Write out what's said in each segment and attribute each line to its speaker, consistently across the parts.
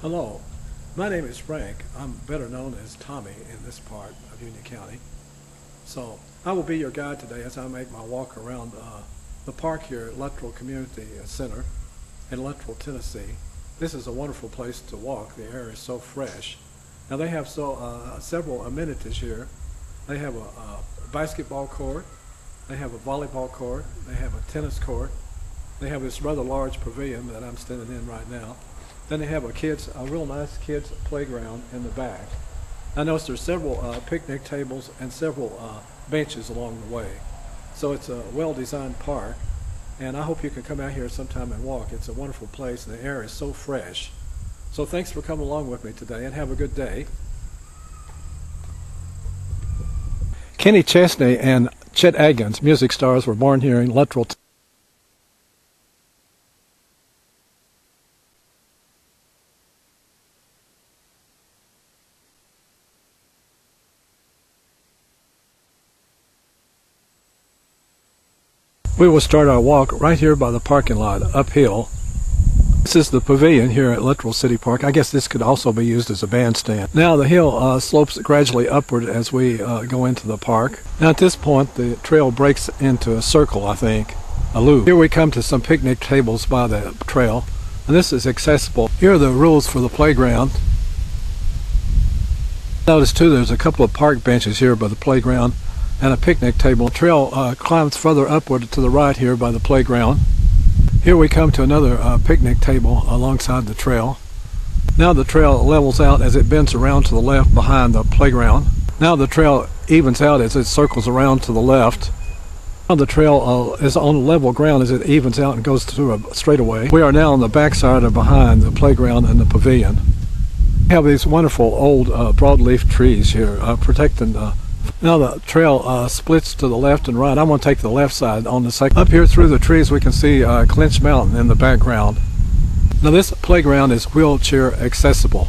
Speaker 1: Hello, my name is Frank. I'm better known as Tommy in this part of Union County. So I will be your guide today as I make my walk around the park here at Luttrell Community Center in Luttrell, Tennessee. This is a wonderful place to walk. The air is so fresh. Now they have several amenities here. They have a basketball court, they have a volleyball court, they have a tennis court, they have this rather large pavilion that I'm standing in right now. Then they have a real nice kids playground in the back. I notice there's several picnic tables and several benches along the way. So it's a well-designed park, and I hope you can come out here sometime and walk. It's a wonderful place, and the air is so fresh. So thanks for coming along with me today, and have a good day. Kenny Chesney and Chet Atkins, music stars, were born here in Luttrell. We will start our walk right here by the parking lot, uphill. This is the pavilion here at Luttrell City Park. I guess this could also be used as a bandstand. Now the hill slopes gradually upward as we go into the park. Now at this point the trail breaks into a circle, I think, a loop. Here we come to some picnic tables by the trail, and this is accessible. Here are the rules for the playground. Notice too there's a couple of park benches here by the playground and a picnic table. The trail climbs further upward to the right here by the playground. Here we come to another picnic table alongside the trail. Now the trail levels out as it bends around to the left behind the playground. Now the trail evens out as it circles around to the left. Now the trail is on level ground as it evens out and goes through a straightaway. We are now on the backside of behind the playground and the pavilion. We have these wonderful old broadleaf trees here protecting now the trail splits to the left and right. I'm going to take the left side on the second. Up here through the trees we can see Clinch Mountain in the background. Now this playground is wheelchair accessible.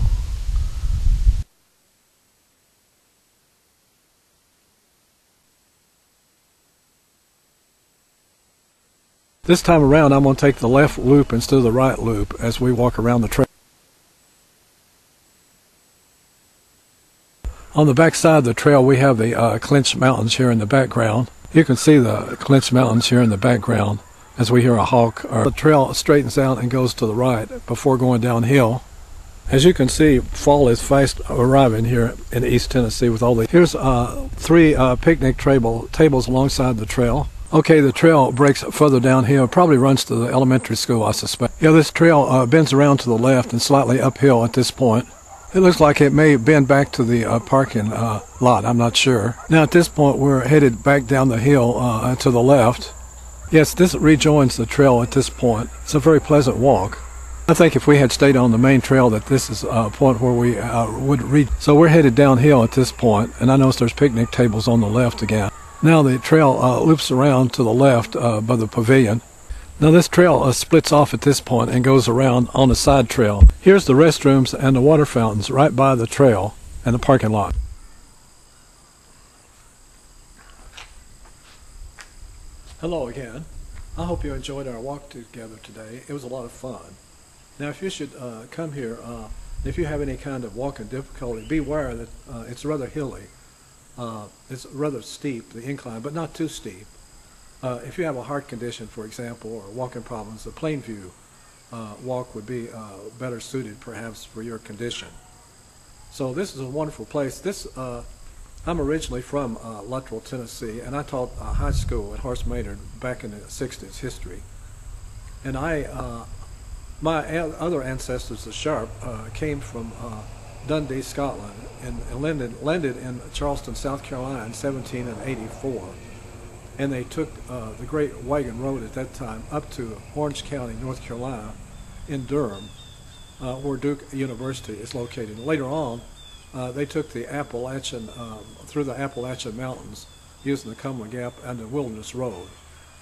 Speaker 1: This time around I'm going to take the left loop instead of the right loop as we walk around the trail. On the back side of the trail we have the Clinch Mountains here in the background. You can see the Clinch Mountains here in the background as we hear a hawk. The trail straightens out and goes to the right before going downhill. As you can see, fall is fast arriving here in East Tennessee with all the... Here's three picnic tables alongside the trail. Okay, the trail breaks further downhill, probably runs to the elementary school, I suspect. Yeah, this trail bends around to the left and slightly uphill at this point. It looks like it may bend back to the parking lot, I'm not sure. Now at this point we're headed back down the hill to the left. Yes, this rejoins the trail at this point. It's a very pleasant walk. I think if we had stayed on the main trail that this is a point where we would reach. So we're headed downhill at this point, and I notice there's picnic tables on the left again. Now the trail loops around to the left by the pavilion. Now this trail splits off at this point and goes around on a side trail. Here's the restrooms and the water fountains right by the trail and the parking lot. Hello again. I hope you enjoyed our walk together today. It was a lot of fun. Now if you should come here, if you have any kind of walking difficulty, beware that it's rather hilly. It's rather steep, the incline, but not too steep. If you have a heart condition, for example, or walking problems, the Plainview walk would be better suited, perhaps, for your condition. So this is a wonderful place. I'm originally from Luttrell, Tennessee, and I taught high school at Horace Maynard back in the 60s, history. And my other ancestors, the Sharp, came from Dundee, Scotland, and landed in Charleston, South Carolina in 1784. And they took the Great Wagon Road at that time up to Orange County, North Carolina, in Durham, where Duke University is located. And later on, they took the Appalachian, through the Appalachian Mountains, using the Cumberland Gap and the Wilderness Road.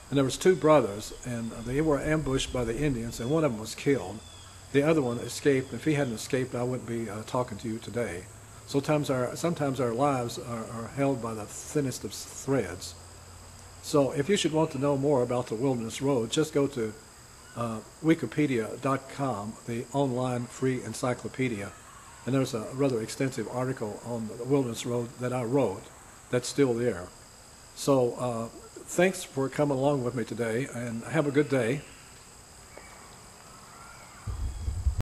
Speaker 1: And there was two brothers, and they were ambushed by the Indians, and one of them was killed. The other one escaped. If he hadn't escaped, I wouldn't be talking to you today. Sometimes our lives are held by the thinnest of threads. So if you should want to know more about the Wilderness Road, just go to Wikipedia.com, the online free encyclopedia, and there's a rather extensive article on the Wilderness Road that I wrote that's still there. So thanks for coming along with me today, and have a good day.